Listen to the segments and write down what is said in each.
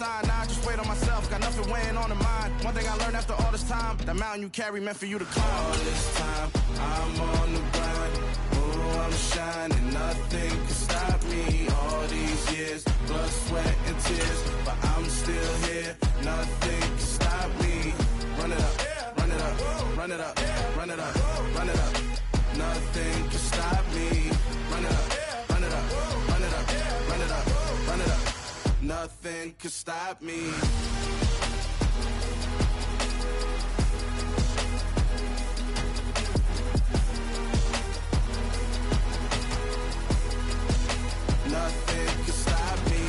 sign. Now I just wait on myself, got nothing weighing on the mind. One thing I learned after all this time, that mountain you carry meant for you to climb. All this time, I'm on the grind. Oh, I'm shining, nothing can stop me. All these years, blood, sweat, and tears, but I'm still here. Nothing can stop me. Run it up, run it up, run it up, run it up, run it up. Nothing can stop me. Run it up, run it up, run it up, run it up, run it up. Nothing can stop me. Nothing can stop me.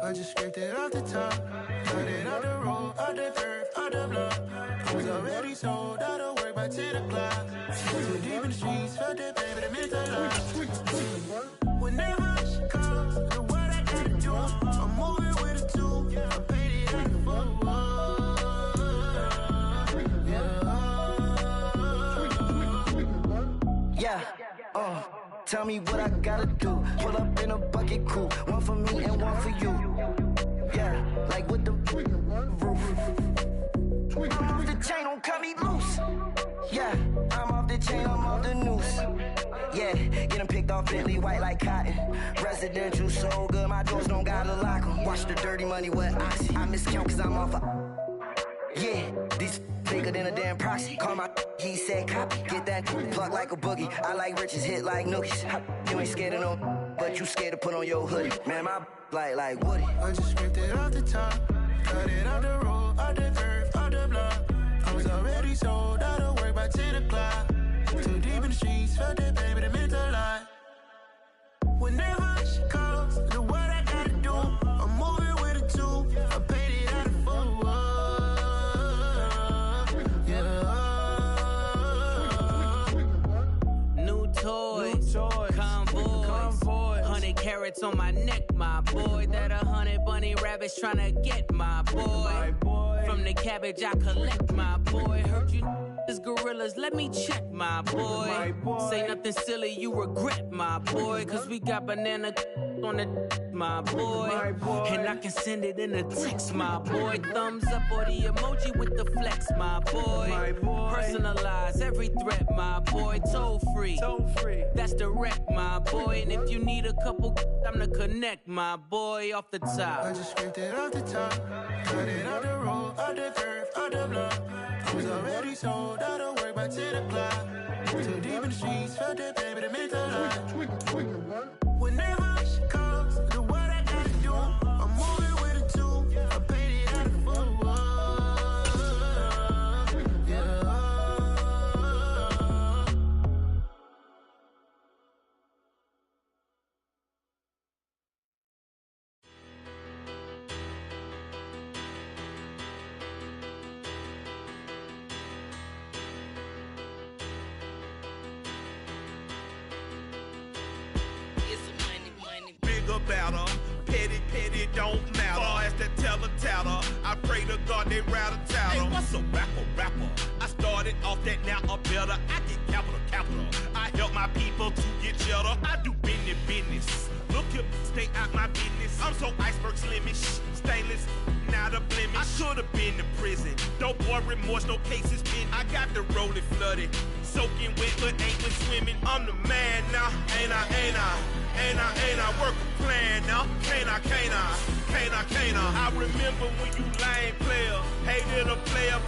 I just scraped it off the top, cut it off the road, off the curve, off the block. I was already sold out of work by 10 o'clock. Too deep in the streets, felt that baby, the mental lock. Whenever she calls, the what I gotta do, I'm moving with a two. I paid it out the full. Yeah, tell me what I gotta do. Pull up in a bucket crew, one for me and one for you. Yeah, like with the roof. I'm off the chain, don't cut me loose. Yeah, I'm off the chain, I'm off the noose. Yeah, getting picked off Bentley white like cotton. Residential so good, my doors don't gotta lock 'em. Watch the dirty money with oxy. I miscount cause I'm off a... Yeah, these bigger than a damn proxy. Call my he said copy. Get that plug like a boogie. I like riches, hit like nookies. You ain't scared of no, but you scared to put on your hoodie. Man, my like Woody. I just scraped it off the top, cut it off the road, off the curve, off the block. I was already sold out of work by 10 o'clock. Too deep in the streets, felt that baby, the mental lie. Whenever she calls, the what I gotta do, I'm moving with a two. I paid it out of full. New toys, convoy, 100 carats on my neck, my boy. That 100 bunny rabbits tryna get my boy. From the cabbage I collect, my boy. Heard you is gorillas, let me check, my boy. Say nothing silly, you regret, my boy. Cause we got banana on the my boy. And I can send it in a text, my boy. Thumbs up or the emoji with the flex, my boy. Personalize every threat, my boy. Toll free, that's direct, my boy. And if you need a couple, I'm to connect, my boy. Off the top, I just scraped it off the top, cut it off the road, off the curve, off the block. I was already sold out of work by 10 o'clock. Too deep in the streets, felt that baby, the mental lie. Whenever she calls, the what I gotta do, I'm moving with a two. I paid it out of full. Better, petty don't matter. Far as the teller, I pray to God they rattle tattle. Hey, what's a rapper? I started off that, now I'm better. I get capital. I help my people to get cheddar. I do business. Look here, stay out my business. I'm so iceberg slimish, stainless, not a blemish. I should've been to prison. Don't boy remorse, no cases pinned. I got the rolling flooded, soaking wet, but ain't been swimming. I'm the man now, ain't I? Work a plan now, can't I? I remember when you lame player, hated a player,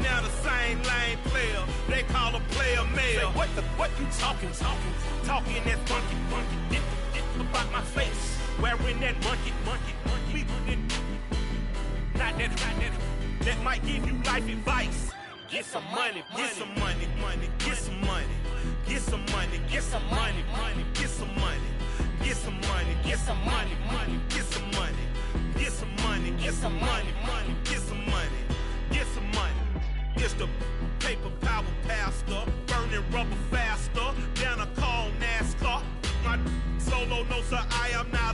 now the same lame player. They call a player mayor. Say, what you talking? Talking that funky, dip about my face. Wearing that monkey. Not that might give you life advice. Get some money. It's the paper power pastor, burning rubber faster than a cold NASCAR. My solo, no sir, I am not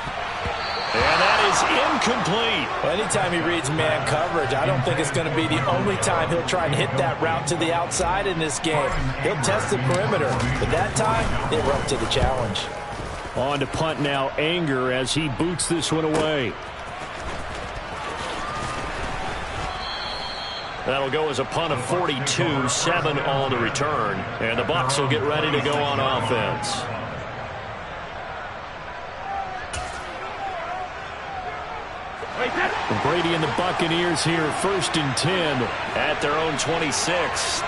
And that is incomplete. Well, anytime he reads man coverage, I don't think it's going to be the only time he'll try and hit that route to the outside in this game. He'll test the perimeter, but that time, they were up to the challenge. On to punt now, Anger, as he boots this one away. That'll go as a punt of 42, 7 on the return. And the Bucs will get ready to go on offense. Brady and the Buccaneers here, 1st and 10 at their own 26.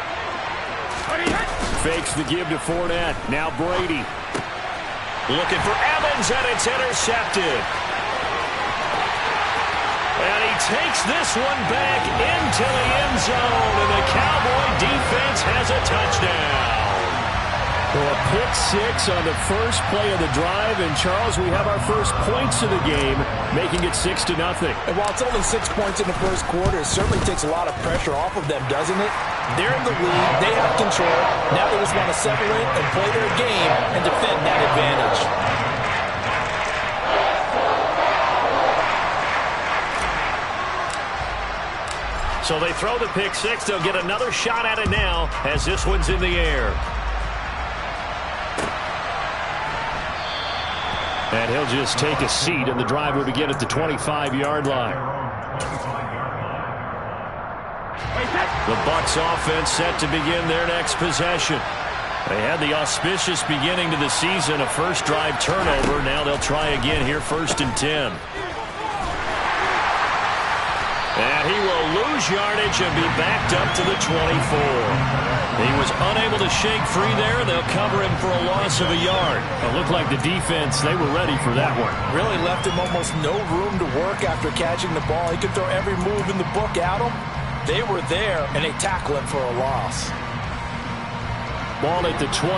Fakes the give to Fournette. Now Brady. Looking for Evans, and it's intercepted. And he takes this one back into the end zone, and the Cowboy defense has a touchdown. Well, a pick six on the first play of the drive, and Charles, we have our first points of the game, making it 6-0. And while it's only 6 points in the first quarter, it certainly takes a lot of pressure off of them, doesn't it? They're in the lead, they have control. Now they just want to settle in and play their game and defend that advantage. So they throw the pick six. They'll get another shot at it now as this one's in the air. And he'll just take a seat, and the drive will begin at the 25-yard line. The Bucs offense set to begin their next possession. They had the auspicious beginning to the season, a first drive turnover. Now they'll try again here, 1st and 10. And he will lose yardage and be backed up to the 24. He was unable to shake free there. They'll cover him for a loss of a yard. It looked like the defense, they were ready for that one. Really left him almost no room to work after catching the ball. He could throw every move in the book at him. They were there, and they tackle him for a loss. Ball at the 24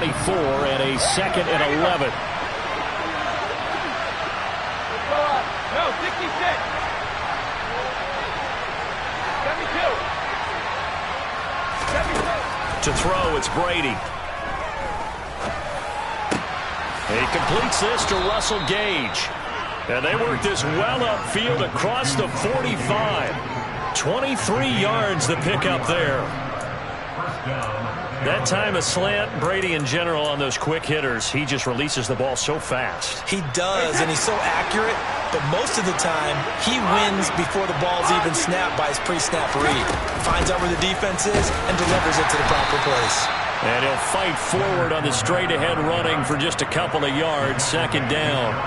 and a 2nd and 11. No, 66. To throw, it's Brady. He completes this to Russell Gage. And they work this well upfield across the 45. 23 yards the pickup there. That time a slant. Brady in general on those quick hitters, he just releases the ball so fast. He does, and he's so accurate, but most of the time he wins before the ball's even snapped by his pre-snap read. Finds out where the defense is and delivers it to the proper place. And he'll fight forward on the straight-ahead running for just a couple of yards, 2nd down.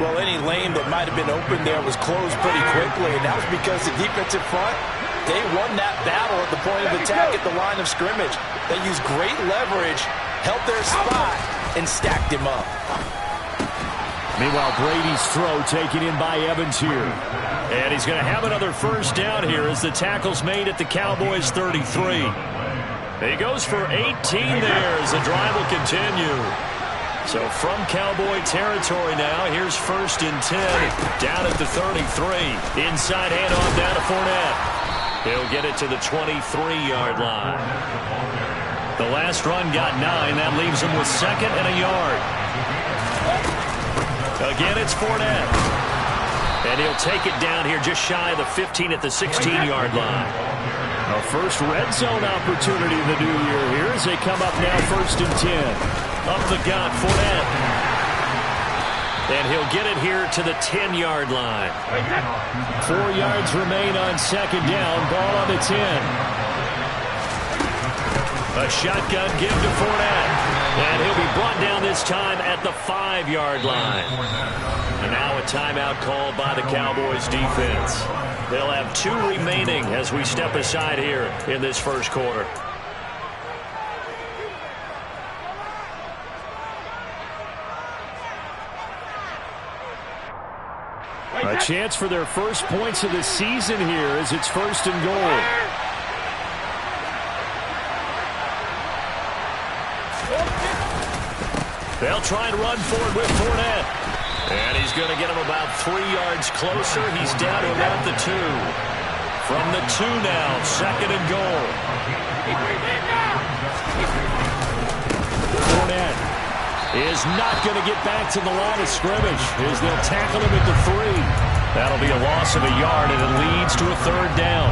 Well, any lane that might have been open there was closed pretty quickly, and that was because the defensive front, they won that battle at the point of attack at the line of scrimmage. They used great leverage, held their spot, and stacked him up. Meanwhile, Brady's throw taken in by Evans here. And he's going to have another first down here as the tackle's made at the Cowboys' 33. He goes for 18 there as the drive will continue. So from Cowboy territory now, here's 1st and 10 down at the 33. Inside handoff down to Fournette. He'll get it to the 23-yard line. The last run got 9. That leaves him with 2nd and a yard. Again, it's Fournette. And he'll take it down here just shy of the 15 at the 16-yard line. A first red zone opportunity in the new year here as they come up now 1st and 10. Up the gut, Fournette. And he'll get it here to the 10-yard line. 4 yards remain on 2nd down. Ball on the 10. A shotgun give to Fournette. And he'll be brought down this time at the 5-yard line. And now a timeout called by the Cowboys defense. They'll have 2 remaining as we step aside here in this first quarter. A chance for their first points of the season here as it's 1st and goal. They'll try and run forward with Fournette. And he's going to get him about 3 yards closer. He's down to about the 2. From the 2 now, 2nd and goal. Fournette is not going to get back to the line of scrimmage as they'll tackle him at the 3. That'll be a loss of a yard, and it leads to a 3rd down.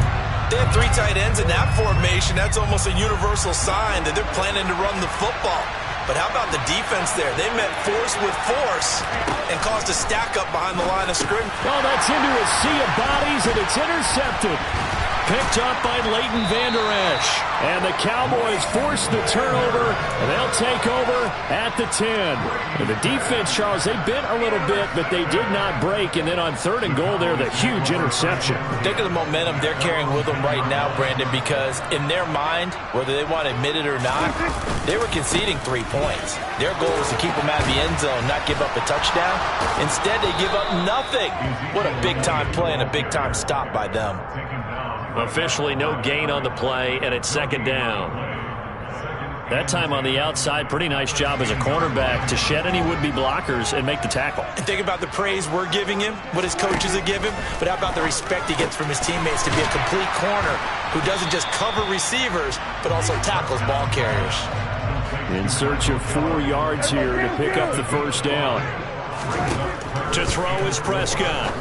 They have 3 tight ends in that formation. That's almost a universal sign that they're planning to run the football. But how about the defense there? They met force with force and caused a stack up behind the line of scrimmage. Oh, that's into a sea of bodies, and it's intercepted. Picked up by Leighton Vander Esch. And the Cowboys force the turnover, and they'll take over at the 10. And the defense, Charles, they bent a little bit, but they did not break. And then on 3rd and goal there, the huge interception. Think of the momentum they're carrying with them right now, Brandon, because in their mind, whether they want to admit it or not, they were conceding 3 points. Their goal was to keep them out of the end zone, not give up a touchdown. Instead, they give up nothing. What a big-time play and a big-time stop by them. Officially no gain on the play, and it's 2nd down. That time on the outside, pretty nice job as a cornerback to shed any would-be blockers and make the tackle. And think about the praise we're giving him, what his coaches have given him, but how about the respect he gets from his teammates to be a complete corner who doesn't just cover receivers, but also tackles ball carriers. In search of 4 yards here to pick up the 1st down. To throw is Prescott.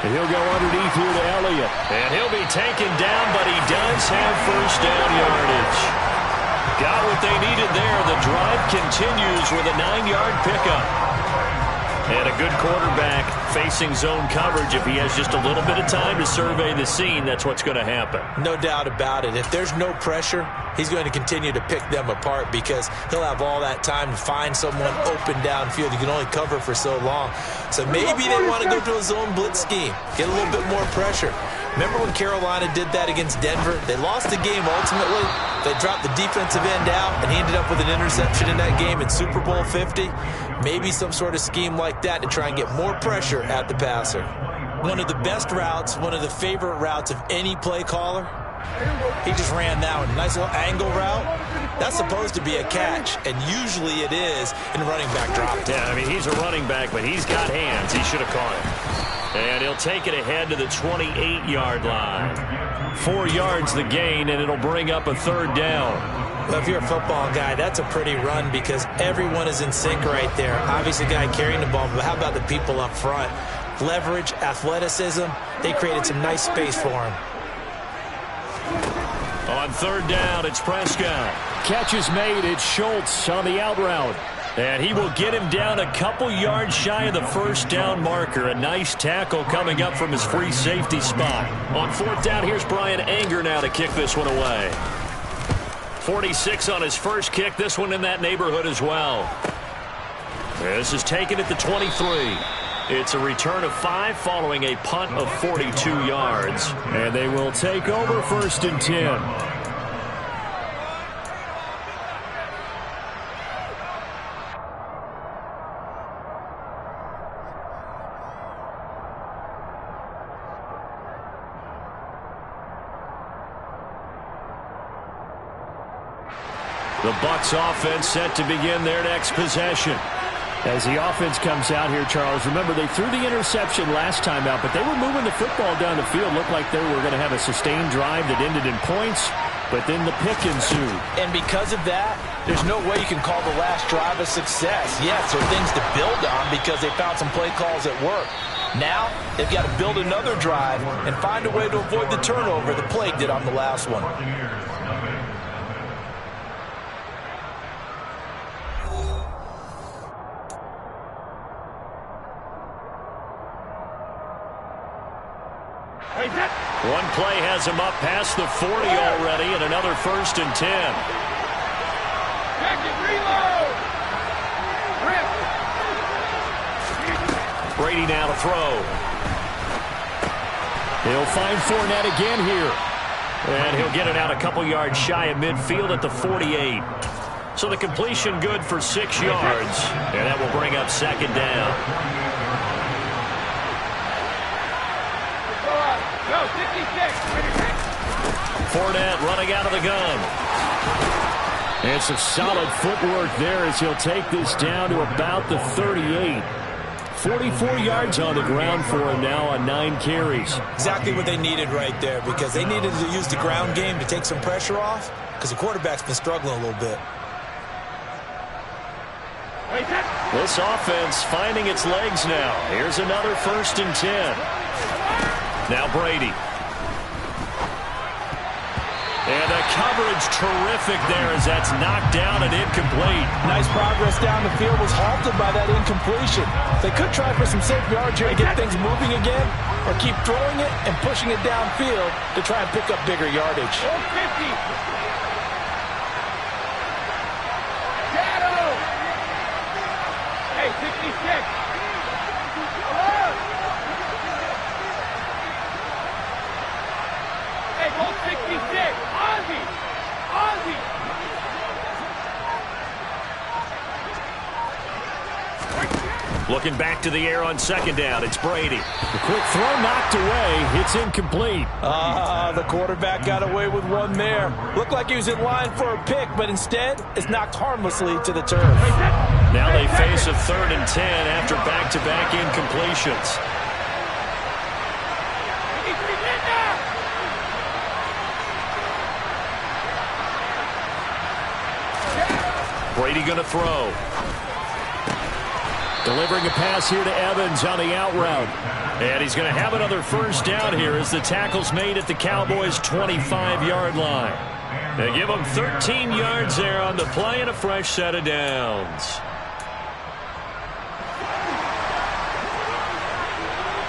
And he'll go underneath here to Elliott. And he'll be taken down, but he does have 1st down yardage. Got what they needed there. The drive continues with a 9-yard pickup. And a good quarterback facing zone coverage. If he has just a little bit of time to survey the scene, that's what's going to happen. No doubt about it. If there's no pressure, he's going to continue to pick them apart because he'll have all that time to find someone open downfield. You can only cover for so long. So maybe they want to go to a zone blitz scheme, get a little bit more pressure. Remember when Carolina did that against Denver? They lost the game ultimately. They dropped the defensive end out, and he ended up with an interception in that game in Super Bowl 50. Maybe some sort of scheme like that to try and get more pressure at the passer. One of the best routes, one of the favorite routes of any play caller. He just ran that one. Nice little angle route. That's supposed to be a catch, and usually it is in running back drop. Yeah, I mean, he's a running back, but he's got hands. He should have caught it. And he'll take it ahead to the 28-yard line. 4 yards the gain, and it'll bring up a 3rd down. Well, if you're a football guy, that's a pretty run because everyone is in sync right there. Obviously, the guy carrying the ball, but how about the people up front? Leverage, athleticism, they created some nice space for him. On 3rd down, it's Prescott. Catch is made. It's Schultz on the out route. And he will get him down a couple yards shy of the 1st down marker. A nice tackle coming up from his free safety spot. On 4th down, here's Brian Anger now to kick this one away. 46 on his first kick. This one in that neighborhood as well. This is taken at the 23. It's a return of 5 following a punt of 42 yards. And they will take over 1st and 10. The Bucs offense set to begin their next possession. As the offense comes out here, Charles, remember they threw the interception last time out, but they were moving the football down the field. Looked like they were going to have a sustained drive that ended in points, but then the pick ensued. And because of that, there's no way you can call the last drive a success. Yes, there are things to build on because they found some play calls that work. Now, they've got to build another drive and find a way to avoid the turnover the play did on the last one. One play has him up past the 40 already, and another 1st and 10. Brady now to throw. He'll find Fournette again here. And he'll get it out a couple yards shy of midfield at the 48. So the completion good for 6 yards. And that will bring up 2nd down. Fournette running out of the gun. And some solid footwork there as he'll take this down to about the 38. 44 yards on the ground for him now on 9 carries. Exactly what they needed right there because they needed to use the ground game to take some pressure off because the quarterback's been struggling a little bit. This offense finding its legs now. Here's another 1st and 10. Now Brady. And the coverage terrific there as that's knocked down and incomplete. Nice progress down the field, was halted by that incompletion. They could try for some safe yards here to get things moving again, or keep throwing it and pushing it downfield to try and pick up bigger yardage. 50. Hey, 66. Hey, go 66. Ozzy. Looking back to the air on 2nd down. It's Brady. The quick throw knocked away. It's incomplete. The quarterback got away with one there. Looked like he was in line for a pick, but instead it's knocked harmlessly to the turf. Now they face a 3rd and 10 after back-to-back incompletions. Brady going to throw. Delivering a pass here to Evans on the out route. And he's going to have another 1st down here as the tackle's made at the Cowboys' 25-yard line. They give him 13 yards there on the play and a fresh set of downs.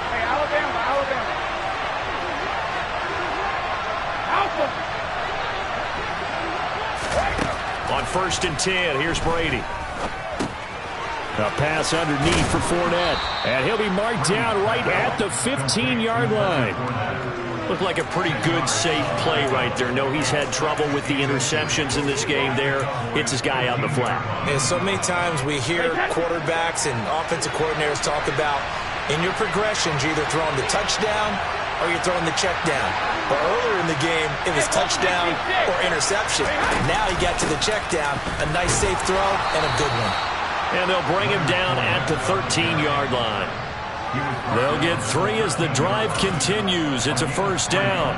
Hey, Alabama. On 1st and 10, here's Brady. A pass underneath for Fournette. And he'll be marked down right at the 15-yard line. Looked like a pretty good, safe play right there. No, he's had trouble with the interceptions in this game there. Hits his guy out in the flat. Yeah, so many times we hear quarterbacks and offensive coordinators talk about in your progressions, you're either throwing the touchdown or you're throwing the check down. But earlier in the game, it was touchdown or interception. Now he got to the check down. A nice, safe throw and a good one. And they'll bring him down at the 13-yard line. They'll get 3 as the drive continues. It's a 1st down.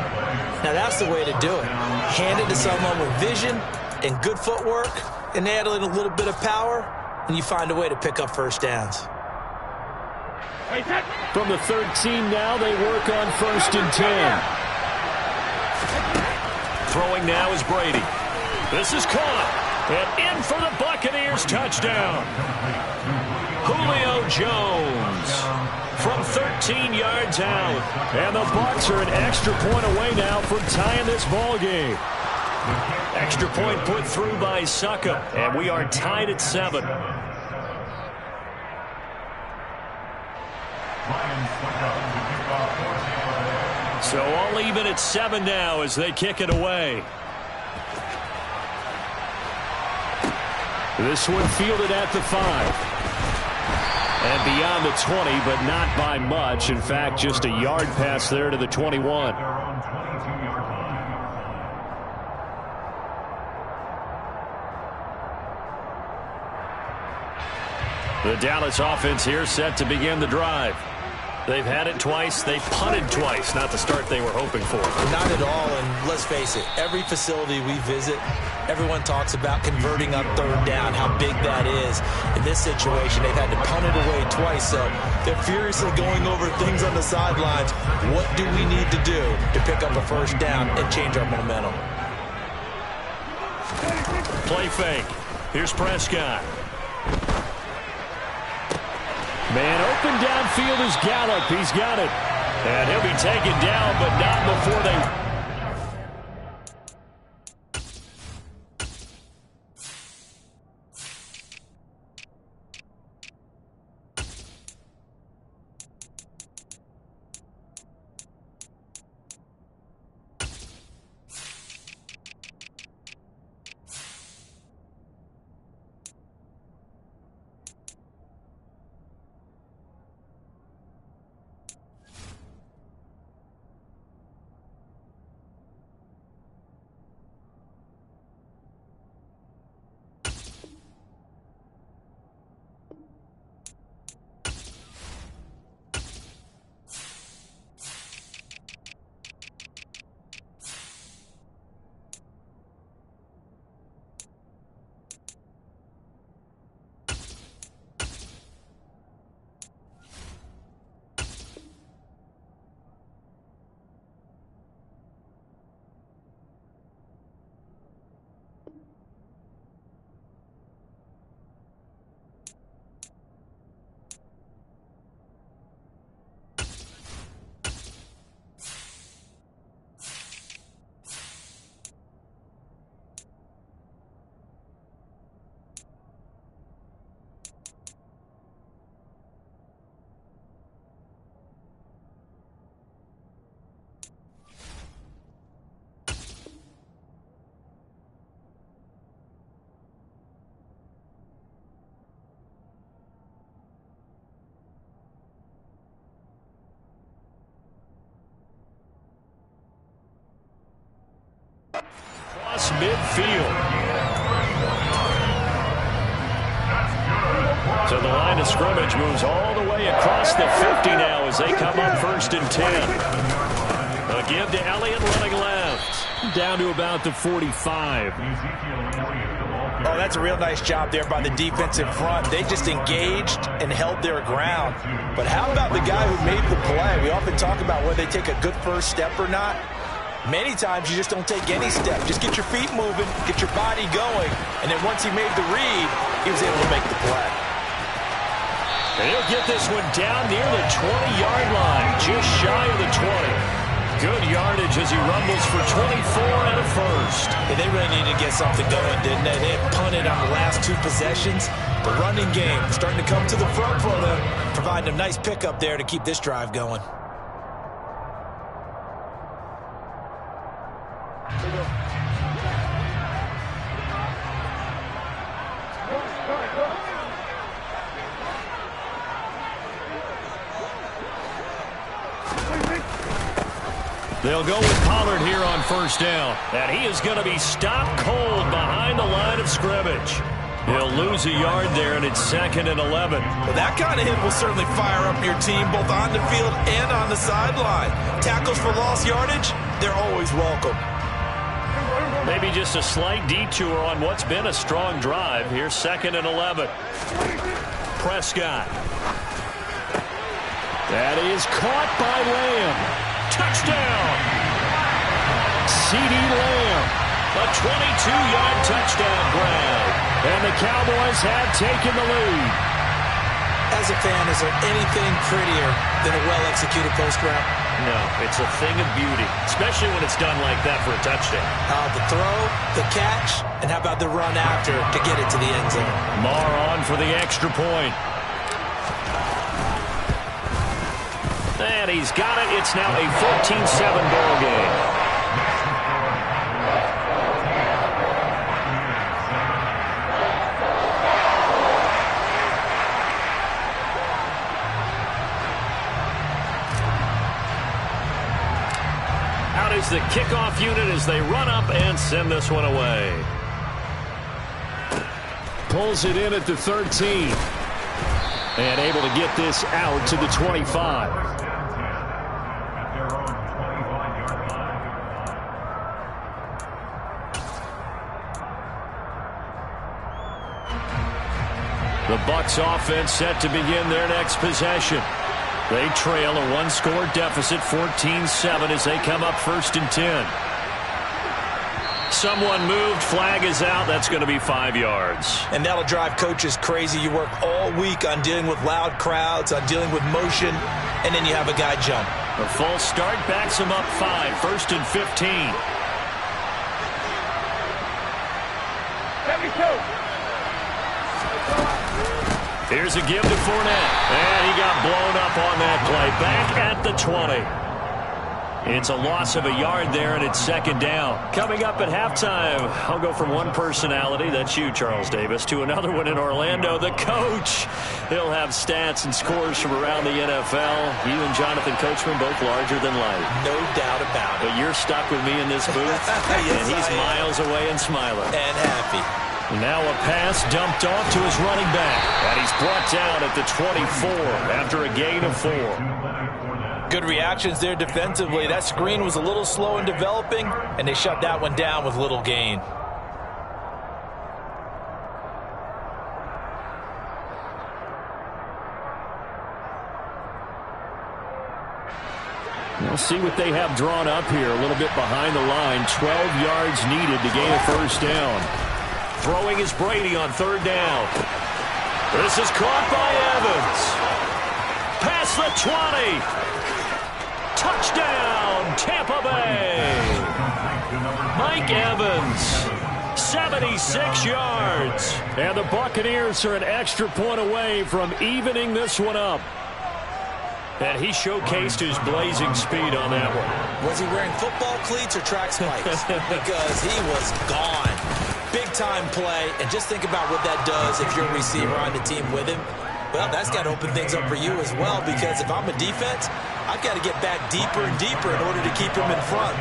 Now that's the way to do it. Hand it to someone with vision and good footwork, and add in a little bit of power, and you find a way to pick up 1st downs. From the 13 now, they work on 1st and 10. Throwing now is Brady. This is caught. And in for the Buccaneers touchdown. Julio Jones from 13 yards out. And the Bucs are an extra point away now from tying this ball game. Extra point put through by Suckup. And we are tied at 7. So all even at 7 now as they kick it away. This one fielded at the 5. And beyond the 20, but not by much. In fact, just a yard pass there to the 21. The Dallas offense here set to begin the drive. They've had it twice. They've punted twice. Not the start they were hoping for. Not at all, and let's face it, every facility we visit, everyone talks about converting on 3rd down, how big that is. In this situation, they've had to punt it away twice, so they're furiously going over things on the sidelines. What do we need to do to pick up a 1st down and change our momentum? Play fake. Here's Prescott. Man open downfield is Gallup. He's got it. And he'll be taken down, but not before they... Across midfield. So the line of scrimmage moves all the way across the 50 now as they come up 1st and 10. A give to Elliott running left. Down to about the 45. Oh, that's a real nice job there by the defensive front. They just engaged and held their ground. But how about the guy who made the play? We often talk about whether they take a good first step or not. Many times you just don't take any step. Just get your feet moving, get your body going. And then once he made the read, he was able to make the play. And he'll get this one down near the 20-yard line, just shy of the 20. Good yardage as he rumbles for 24 and a first. Yeah, they really needed to get something going, didn't they? They had punted on the last 2 possessions. The running game starting to come to the front for them, providing a nice pickup there to keep this drive going. They'll go with Pollard here on 1st down. And he is going to be stopped cold behind the line of scrimmage. He'll lose a yard there, and it's 2nd and 11. Well, that kind of hit will certainly fire up your team both on the field and on the sideline. Tackles for lost yardage, they're always welcome. Maybe just a slight detour on what's been a strong drive. Here's 2nd and 11. Prescott. That is caught by Lamb. Touchdown! CeeDee Lamb, a 22-yard touchdown grab. And the Cowboys have taken the lead. As a fan, is there anything prettier than a well-executed post route? No, it's a thing of beauty, especially when it's done like that for a touchdown. The throw, the catch, and how about the run after to get it to the end zone? Marr on for the extra point. And he's got it. It's now a 14-7 ball game. Out is the kickoff unit as they run up and send this one away. Pulls it in at the 13. And able to get this out to the 25. The Bucs offense set to begin their next possession. They trail a 1-score deficit, 14-7, as they come up 1st and 10. Someone moved, flag is out. That's going to be 5 yards. And that'll drive coaches crazy. You work all week on dealing with loud crowds, on dealing with motion, and then you have a guy jump. A false start backs him up 5, 1st and 15. 72. Here's a give to Fournette. And he got blown up on that play. Back at the 20. It's a loss of a yard there, and it's 2nd down. Coming up at halftime, I'll go from one personality, that's you, Charles Davis, to another one in Orlando, the coach. He'll have stats and scores from around the NFL. You and Jonathan Coachman both larger than life. No doubt about it. But you're stuck with me in this booth, yes, and he's miles away and smiling. And happy. Now a pass dumped off to his running back. And he's brought down at the 24 after a gain of 4. Good reactions there defensively. That screen was a little slow in developing, and they shut that one down with little gain. We'll see what they have drawn up here. A little bit behind the line. 12 yards needed to gain a 1st down. Throwing is Brady on 3rd down. This is caught by Evans. Past the 20. Touchdown, Tampa Bay. Mike Evans, 76 yards. And the Buccaneers are an extra point away from evening this one up. And he showcased his blazing speed on that one. Was he wearing football cleats or track spikes? Because he was gone. Big-time play, and just think about what that does if you're a receiver on the team with him. Well, that's got to open things up for you as well, because if I'm a defense, I've got to get back deeper and deeper in order to keep him in front.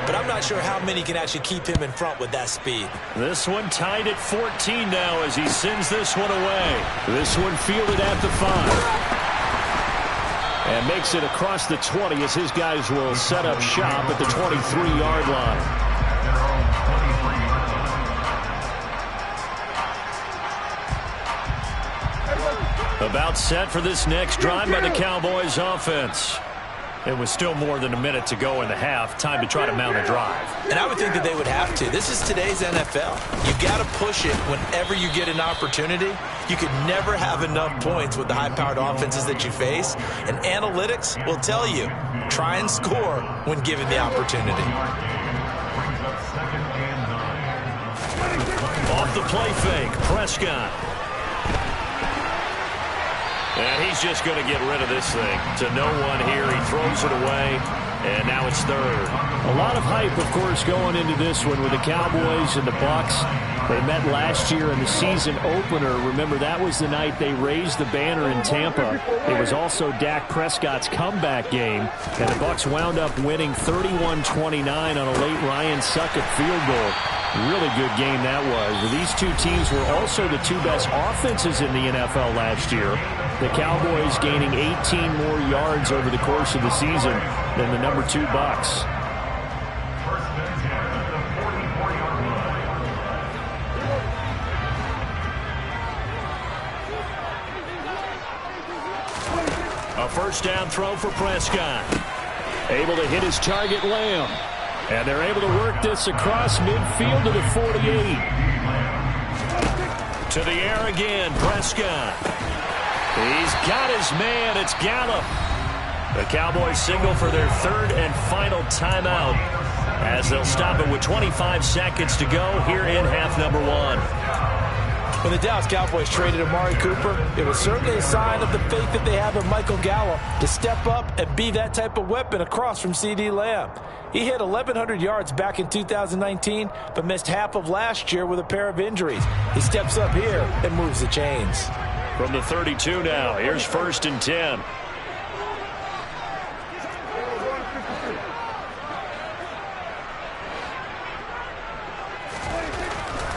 But I'm not sure how many can actually keep him in front with that speed. This one tied at 14 now as he sends this one away. This one fielded at the 5. And makes it across the 20 as his guys will set up shop at the 23-yard line. About set for this next drive by the Cowboys offense. It was still more than a minute to go in the half. Time to try to mount a drive. And I would think that they would have to. This is today's NFL. You got to push it whenever you get an opportunity. You could never have enough points with the high-powered offenses that you face. And analytics will tell you, try and score when given the opportunity. Off the play fake, Prescott. And he's just going to get rid of this thing. To no one here. He throws it away, and now it's third. A lot of hype, of course, going into this one with the Cowboys and the Bucs. They met last year in the season opener. Remember, that was the night they raised the banner in Tampa. It was also Dak Prescott's comeback game, and the Bucs wound up winning 31-29 on a late Ryan Succop field goal. Really good game that was. These two teams were also the two best offenses in the NFL last year. The Cowboys gaining 18 more yards over the course of the season than the number 2 Bucs. A first down throw for Prescott. Able to hit his target, Lamb. And they're able to work this across midfield to the 48. To the air again, Prescott. He's got his man. It's Gallup. The Cowboys signal for their third and final timeout as they'll stop it with 25 seconds to go here in half number 1. When the Dallas Cowboys traded Amari Cooper, it was certainly a sign of the faith that they have in Michael Gallup to step up and be that type of weapon across from C.D. Lamb. He hit 1,100 yards back in 2019, but missed half of last year with a pair of injuries. He steps up here and moves the chains. From the 32 now, here's 1st and 10.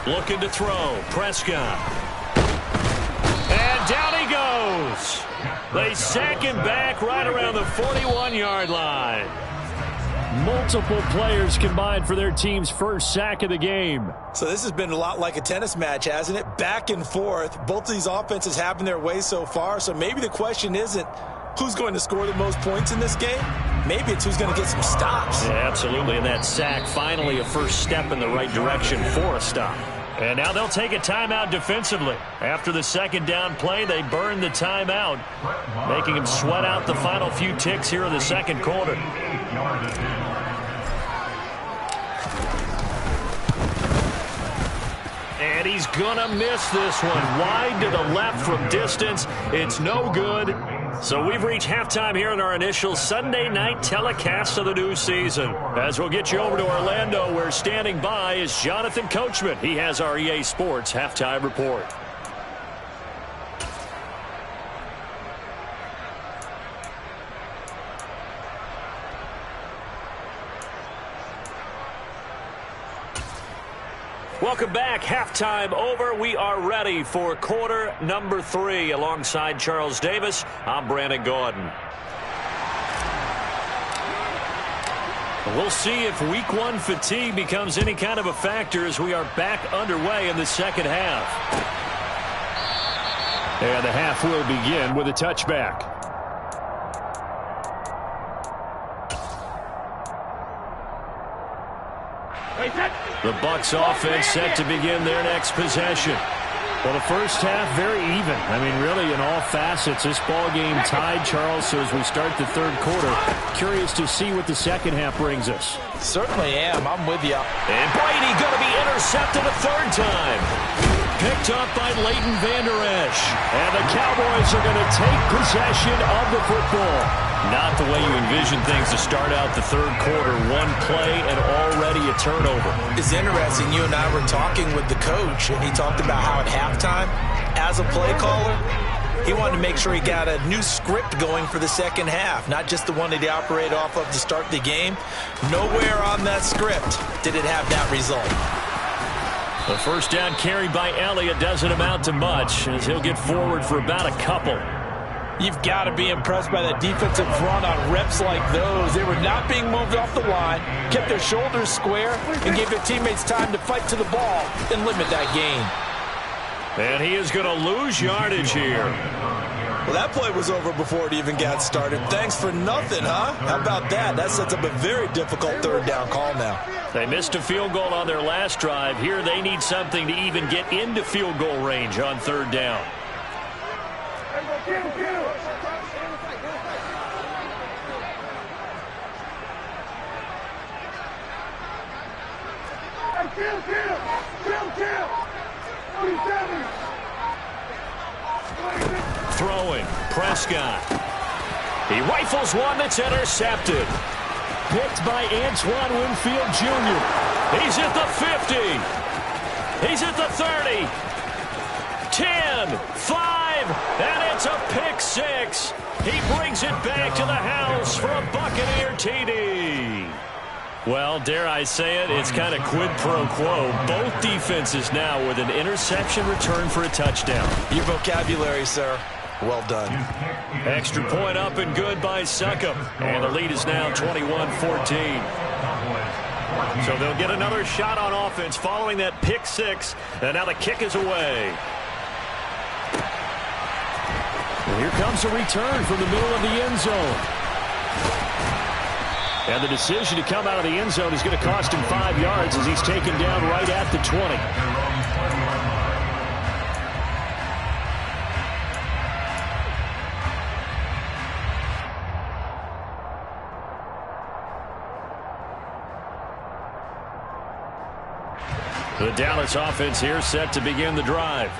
Looking to throw, Prescott. And down he goes. They sack him back right around the 41-yard line. Multiple players combined for their team's first sack of the game. So this has been a lot like a tennis match, hasn't it? Back and forth. Both of these offenses having their way so far. So maybe the question isn't who's going to score the most points in this game. Maybe it's who's going to get some stops. Yeah, absolutely. And that sack, finally a first step in the right direction for a stop. And now they'll take a timeout defensively. After the second down play, they burn the timeout, making them sweat out the final few ticks here in the second quarter. And he's going to miss this one. Wide to the left from distance. It's no good. So we've reached halftime here in our initial Sunday night telecast of the new season. As we'll get you over to Orlando, where standing by is Jonathan Coachman. He has our EA Sports halftime report. Welcome back. Halftime over. We are ready for quarter number 3. Alongside Charles Davis, I'm Brandon Gordon. We'll see if week 1 fatigue becomes any kind of a factor as we are back underway in the second half. And the half will begin with a touchback. The Bucs offense set to begin their next possession. Well, the first half, very even. I mean, really, in all facets, this ball game tied, Charles. So as we start the third quarter, curious to see what the second half brings us. Certainly am. I'm with you. And Brady going to be intercepted a third time. Picked up by Leighton Vander Esch. And the Cowboys are going to take possession of the football. Not the way you envision things to start out the third quarter. One play and already a turnover. It's interesting. You and I were talking with the coach, and he talked about how at halftime, as a play caller, He wanted to make sure he got a new script going for the second half, not just the one that he operated off of to start the game. Nowhere on that script did it have that result. The first down carried by Elliott doesn't amount to much, as he'll get forward for about a couple. You've got to be impressed by that defensive front on reps like those. They were not being moved off the line, kept their shoulders square, and gave their teammates time to fight to the ball and limit that gain. And he is going to lose yardage here. Well, that play was over before it even got started. Thanks for nothing, huh? How about that? That sets up a very difficult third down call now. They missed a field goal on their last drive. Here they need something to even get into field goal range on third down. Throwing, Prescott. He rifles one that's intercepted. Picked by Antoine Winfield Jr. He's at the 50. He's at the 30. 10, 5, and it's a pick six. He brings it back to the house for a Buccaneer TD. Well, dare I say it, it's kind of quid pro quo. Both defenses now with an interception return for a touchdown. Your vocabulary, sir. Well done. Extra point up and good by Succop. And the lead is now 21-14. So they'll get another shot on offense following that pick six. And now the kick is away. And here comes a return from the middle of the end zone. And the decision to come out of the end zone is going to cost him 5 yards as he's taken down right at the 20. The Dallas offense here set to begin the drive.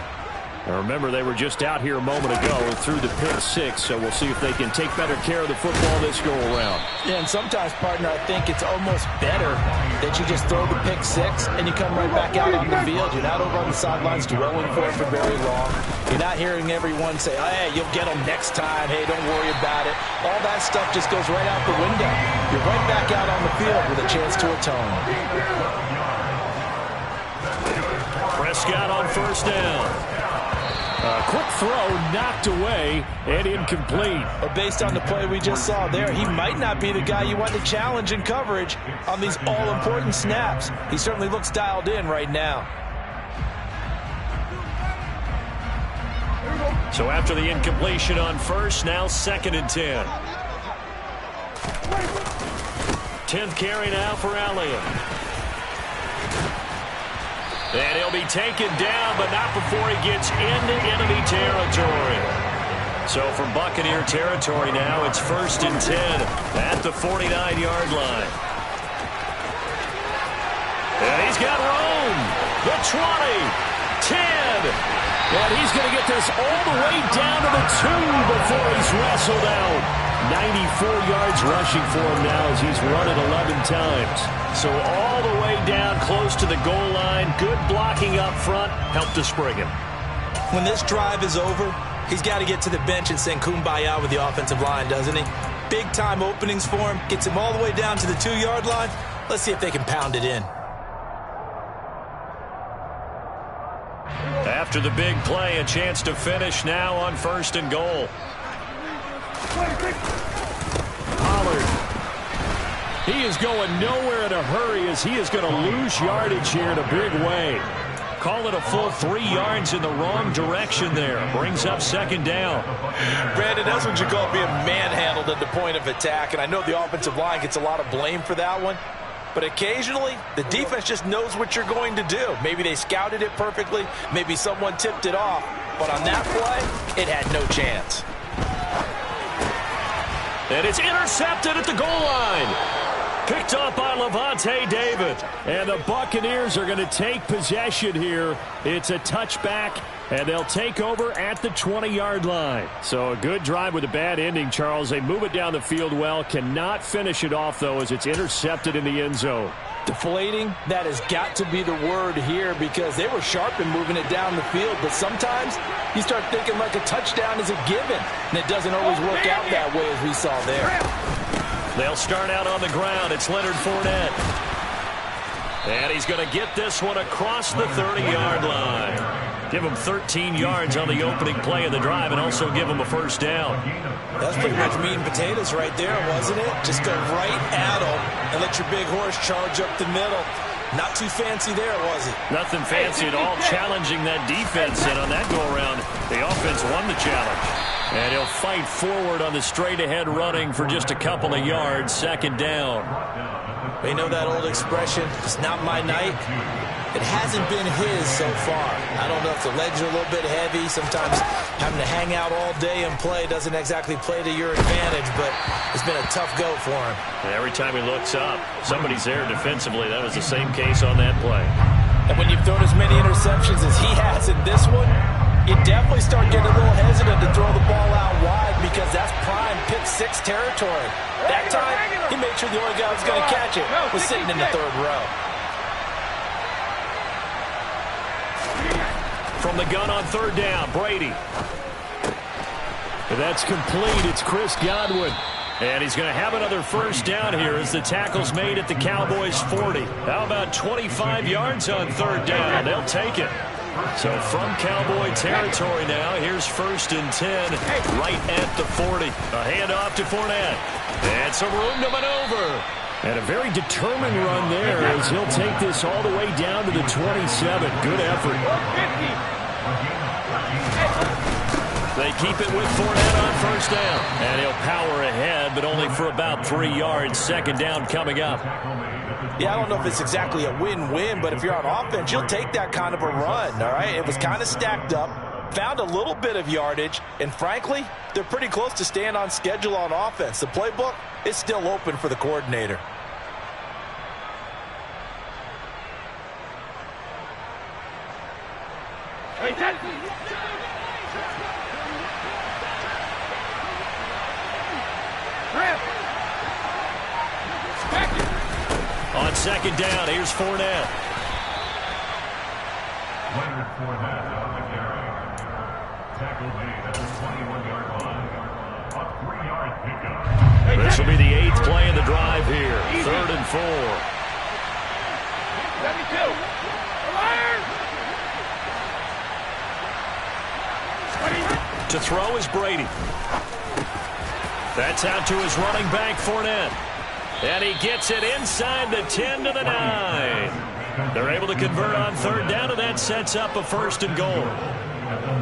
Now remember, they were just out here a moment ago through the pick six, so we'll see if they can take better care of the football this go-around. Yeah, and sometimes, partner, I think it's almost better that you just throw the pick six and you come right back out on the field. You're not over on the sidelines dwelling for it for very long. You're not hearing everyone say, oh, hey, you'll get them next time. Hey, don't worry about it. All that stuff just goes right out the window. You're right back out on the field with a chance to atone. Prescott on first down. A quick throw knocked away and incomplete. But based on the play we just saw there, he might not be the guy you want to challenge in coverage on these all-important snaps. He certainly looks dialed in right now. So after the incompletion on first, now 2nd and 10. 10th carry now for Elliott. And he'll be taken down, but not before he gets into enemy territory. So from Buccaneer territory now, it's 1st and 10 at the 49-yard line. And he's got room. The 20, 10. And he's going to get this all the way down to the 2 before he's wrestled out. 94 yards rushing for him now as he's run it 11 times. So all the way down close to the goal line. Good blocking up front. Helped to spring him. When this drive is over, he's got to get to the bench and sing kumbaya with the offensive line, doesn't he? Big-time openings for him. Gets him all the way down to the 2-yard line. Let's see if they can pound it in. After the big play, a chance to finish now on 1st and goal. Pollard. He is going nowhere in a hurry as he is going to lose yardage here in a big way. Call it a full 3 yards in the wrong direction there. Brings up 2nd down. Brandon, that's what you call being manhandled at the point of attack. And I know the offensive line gets a lot of blame for that one. But occasionally, the defense just knows what you're going to do. Maybe they scouted it perfectly. Maybe someone tipped it off. But on that play, it had no chance. And it's intercepted at the goal line. Picked up by Levante David. And the Buccaneers are going to take possession here. It's a touchback, and they'll take over at the 20-yard line. So a good drive with a bad ending, Charles. They move it down the field well. Cannot finish it off, though, as it's intercepted in the end zone. Deflating, that has got to be the word here because they were sharp in moving it down the field, but sometimes you start thinking like a touchdown is a given, and it doesn't always work out that way as we saw there. They'll start out on the ground. It's Leonard Fournette. And he's going to get this one across the 30-yard line. Give him 13 yards on the opening play of the drive and also give him a first down. That's pretty much meat and potatoes right there, wasn't it? Just go right at them and let your big horse charge up the middle. Not too fancy there, was it? Nothing fancy at all, challenging that defense. And on that go-around, the offense won the challenge. And he'll fight forward on the straight-ahead running for just a couple of yards, second down. You know that old expression, it's not my night? It hasn't been his so far. I don't know if the legs are a little bit heavy. Sometimes having to hang out all day and play doesn't exactly play to your advantage, but it's been a tough go for him. And every time he looks up, somebody's there defensively. That was the same case on that play. And when you've thrown as many interceptions as he has in this one, you definitely start getting a little hesitant to throw the ball out wide because that's prime pick-6 territory. That time, he made sure the only guy who was going to catch it was sitting in the third row. From the gun on third down, Brady. That's complete. It's Chris Godwin. And he's going to have another first down here as the tackle's made at the Cowboys' 40. How about 25 yards on third down? They'll take it. So from Cowboy territory now, here's 1st and 10 right at the 40. A handoff to Fournette. And some room to maneuver. And a very determined run there as he'll take this all the way down to the 27. Good effort. They keep it with Fournette on first down. And he'll power ahead, but only for about 3 yards. Second down coming up. Yeah, I don't know if it's exactly a win-win, but if you're on offense, you'll take that kind of a run, all right? It was kind of stacked up, found a little bit of yardage, and frankly, they're pretty close to staying on schedule on offense. The playbook is still open for the coordinator. On second down, here's Fournette. Leonard Fournette on the carry. Tackle made at the 21-yard line. A 3-yard pickup. This will be the 8th play of the drive here. 3rd and 4. 72. To throw is Brady. That's out to his running back, Fournette. And he gets it inside the 10 to the 9. They're able to convert on third down, and that sets up a 1st and goal.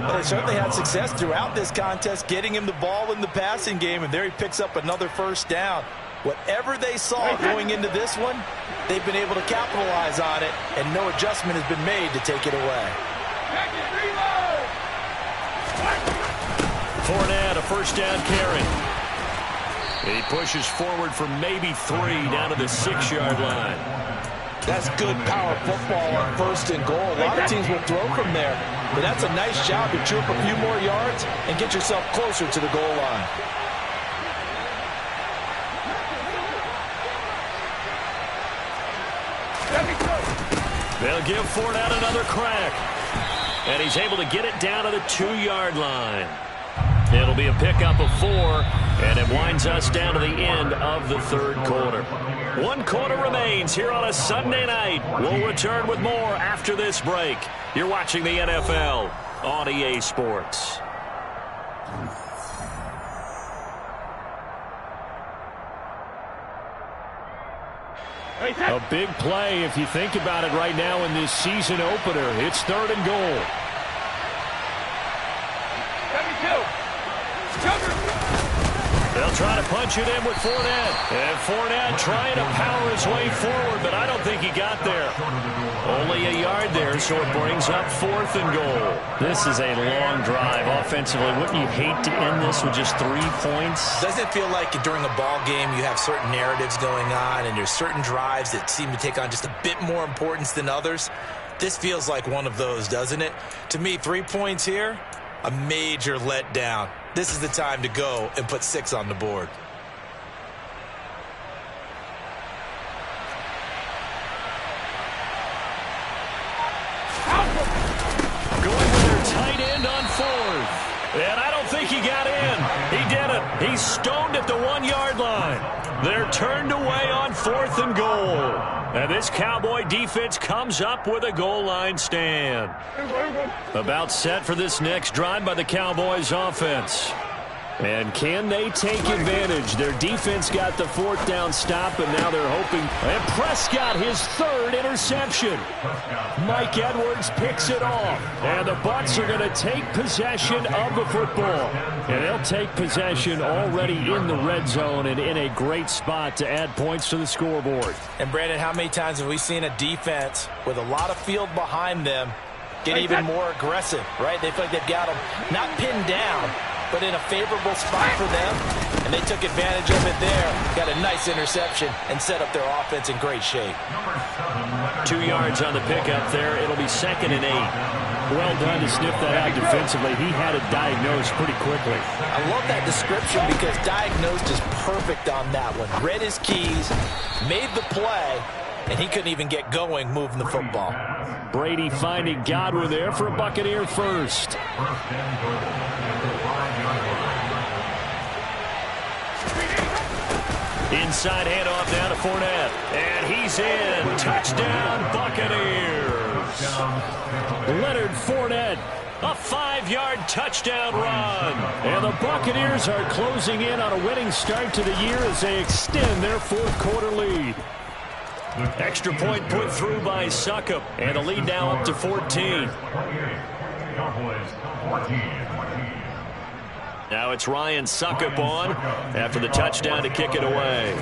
Well, they certainly had success throughout this contest, getting him the ball in the passing game, and there he picks up another first down. Whatever they saw going into this one, they've been able to capitalize on it, and no adjustment has been made to take it away. Fournette, a first down carry. He pushes forward for maybe 3 down to the 6-yard line. That's good power football on 1st and goal. A lot of teams will throw from there, but that's a nice job to chew up a few more yards and get yourself closer to the goal line. They'll give Fournette another crack. And he's able to get it down to the 2-yard line. It'll be a pickup of 4, and it winds us down to the end of the 3rd quarter. 1 quarter remains here on a Sunday night. We'll return with more after this break. You're watching the NFL on EA Sports. A big play if you think about it right now in this season opener. It's 3rd and goal. 72. They'll try to punch it in with Fournette. And Fournette trying to power his way forward, but I don't think he got there. Only a yard there, so it brings up 4th and goal. This is a long drive offensively. Wouldn't you hate to end this with just 3 points? Doesn't it feel like during a ball game you have certain narratives going on and there's certain drives that seem to take on just a bit more importance than others? This feels like one of those, doesn't it? To me, 3 points here, a major letdown. This is the time to go and put 6 on the board. the 1-yard line. They're turned away on 4th and goal. And this Cowboy defense comes up with a goal line stand. About set for this next drive by the Cowboys offense. And can they take advantage? Their defense got the 4th down stop, and now they're hoping. And Prescott, his 3rd interception. Mike Edwards picks it off. And the Bucs are going to take possession of the football. And they'll take possession already in the red zone and in a great spot to add points to the scoreboard. And, Brandon, how many times have we seen a defense with a lot of field behind them get even more aggressive, right? They feel like they've got them not pinned down, but in a favorable spot for them, and they took advantage of it there. Got a nice interception and set up their offense in great shape. 2 yards on the pickup there. It'll be 2nd and 8. Well done to sniff that out defensively. He had it diagnosed pretty quickly. I love that description because diagnosed is perfect on that one. Read his keys, made the play, and he couldn't even get going moving the football. Brady finding Godwin there for a Buccaneer first. Inside handoff down to Fournette. And he's in. Touchdown, Buccaneers. Leonard Fournette, a 5-yard touchdown run. And the Buccaneers are closing in on a winning start to the year as they extend their 4th quarter lead. Extra point put through by Succop. And the lead now up to 14. Now it's Ryan Succop on after the touchdown to kick it away.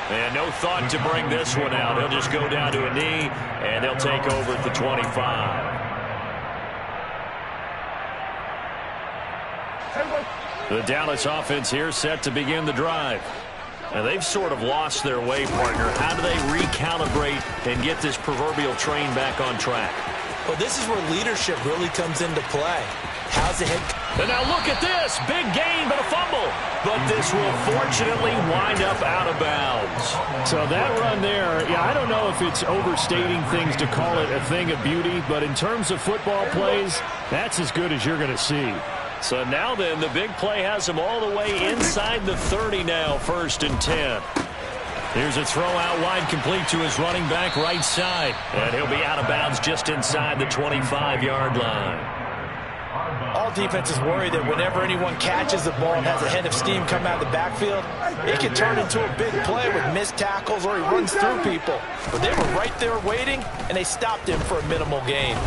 And no thought to bring this one out. He'll just go down to a knee, and they'll take over at the 25. The Dallas offense here set to begin the drive. Now they've sort of lost their way, partner. How do they recalibrate and get this proverbial train back on track? Well, this is where leadership really comes into play. How's the head? And now look at this. Big gain, but a fumble. But this will fortunately wind up out of bounds. So that run there, yeah, I don't know if it's overstating things to call it a thing of beauty, but in terms of football plays, that's as good as you're going to see. So now then, the big play has him all the way inside the 30 now, 1st and 10. Here's a throw out wide, complete to his running back right side. And he'll be out of bounds just inside the 25-yard line. All defenses worry that whenever anyone catches the ball and has a head of steam come out of the backfield, it can turn into a big play with missed tackles or he runs through people. But they were right there waiting, and they stopped him for a minimal gain.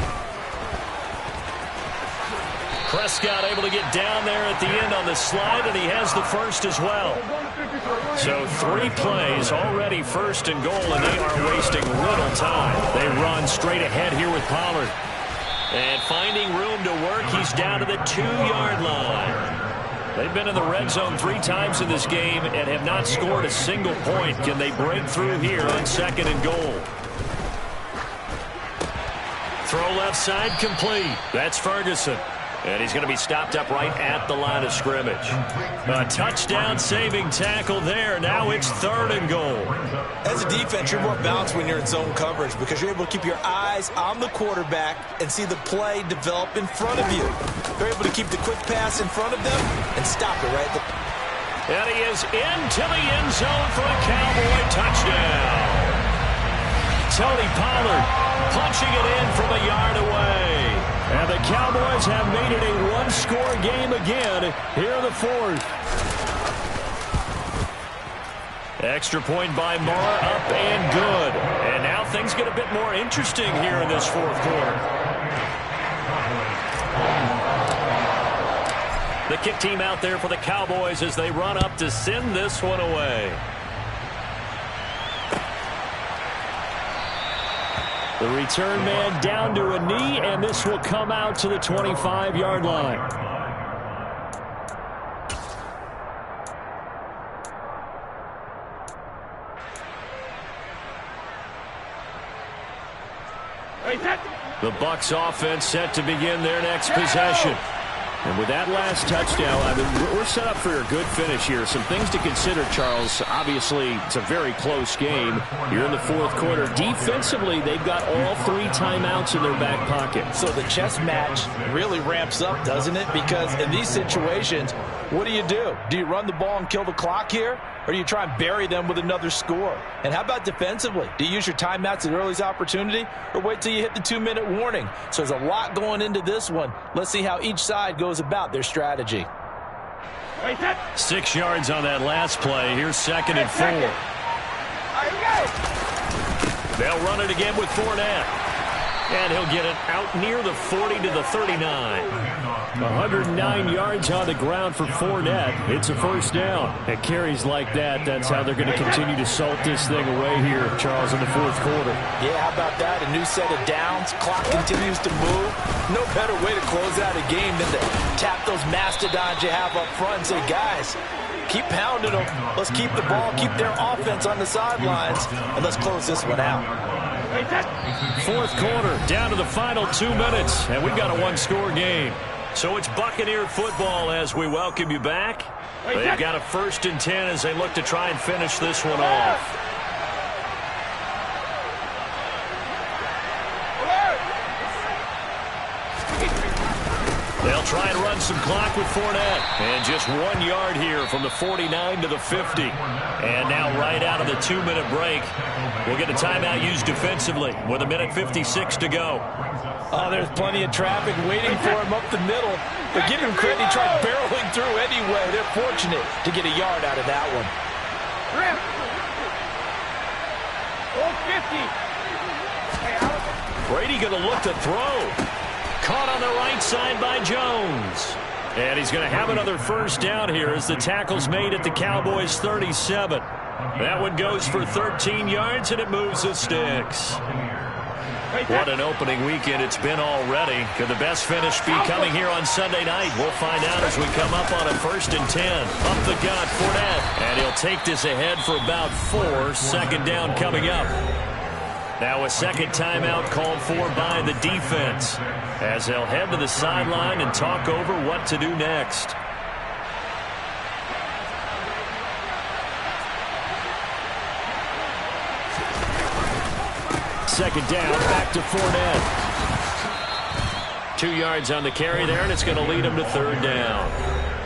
Prescott able to get down there at the end on the slide, and he has the first as well. So 3 plays already 1st and goal, and they are wasting little time. They run straight ahead here with Pollard. And finding room to work, he's down to the 2-yard line. They've been in the red zone 3 times in this game and have not scored a single point. Can they break through here on 2nd and goal? Throw left side complete. That's Ferguson. And he's going to be stopped up right at the line of scrimmage. A touchdown-saving tackle there. Now it's 3rd and goal. As a defense, you're more balanced when you're in zone coverage because you're able to keep your eyes on the quarterback and see the play develop in front of you. You're able to keep the quick pass in front of them and stop it right there. And he is into the end zone for a Cowboy touchdown. Tony Pollard punching it in from a yard away. And the Cowboys have made it a 1-score game again here in the 4th. Extra point by Marr, up and good. And now things get a bit more interesting here in this 4th quarter. The kick team out there for the Cowboys as they run up to send this one away. The return man down to a knee, and this will come out to the 25-yard line. The Bucs offense set to begin their next possession. And with that last touchdown, I mean, we're set up for a good finish here. Some things to consider, Charles. Obviously, it's a very close game. You're in the fourth quarter. Defensively, they've got all 3 timeouts in their back pocket. So the chess match really ramps up, doesn't it? Because in these situations, what do? Do you run the ball and kill the clock here? Or do you try and bury them with another score? And how about defensively? Do you use your timeouts at earliest opportunity? Or wait till you hit the 2-minute warning? So there's a lot going into this one. Let's see how each side goes about their strategy. 6 yards on that last play. Here's 2nd and 4. They'll run it again with Fournette. And he'll get it out near the 40 to the 39. 109 yards on the ground for Fournette. It's a first down. At carries like that, that's how they're going to continue to salt this thing away here, Charles, in the fourth quarter. Yeah, how about that? A new set of downs. Clock continues to move. No better way to close out a game than to tap those mastodons you have up front and say, guys, keep pounding them. Let's keep the ball, keep their offense on the sidelines, and let's close this one out. Fourth quarter, down to the final 2 minutes, and we've got a 1-score game. So it's Buccaneer football as we welcome you back. They've got a 1st and 10 as they look to try and finish this one off. They'll try and run some clock with Fournette. And just 1 yard here from the 49 to the 50. And now right out of the 2-minute break, we'll get a timeout used defensively with 1:56 to go. Oh, there's plenty of traffic waiting for him up the middle. But give him credit, he tried barreling through anyway. They're fortunate to get a yard out of that one. Brady going to look to throw. Caught on the right side by Jones. And he's going to have another first down here as the tackle's made at the Cowboys' 37. That one goes for 13 yards, and it moves the sticks. What an opening weekend it's been already. Could the best finish be coming here on Sunday night? We'll find out as we come up on a 1st and 10. Up the gut, Fournette. And he'll take this ahead for about 4. 2nd down coming up. Now a second timeout called for by the defense as they'll head to the sideline and talk over what to do next. Second down, back to Fournette. 2 yards on the carry there, and it's going to lead him to 3rd down.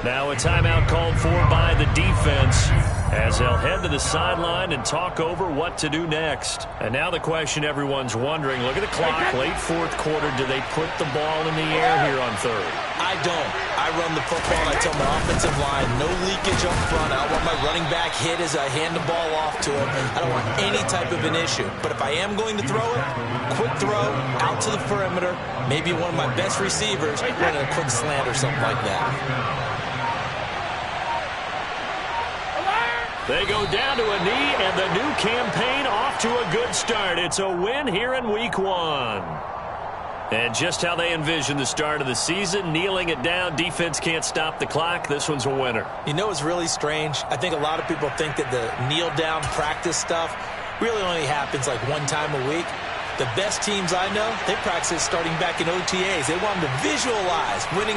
Now a timeout called for by the defense as they'll head to the sideline and talk over what to do next. And now the question everyone's wondering, look at the clock, late fourth quarter, do they put the ball in the air here on 3rd? I don't. I run the football. I tell my offensive line, no leakage up front. I don't want my running back hit as I hand the ball off to him. I don't want any type of an issue. But if I am going to throw it, quick throw, out to the perimeter, maybe one of my best receivers running a quick slant or something like that. They go down to a knee, and the new campaign off to a good start. It's a win here in Week 1. And just how they envision the start of the season, kneeling it down, defense can't stop the clock. This one's a winner. You know what's really strange? I think a lot of people think that the kneel-down practice stuff really only happens like one time a week. The best teams I know, they practice starting back in OTAs. They want them to visualize winning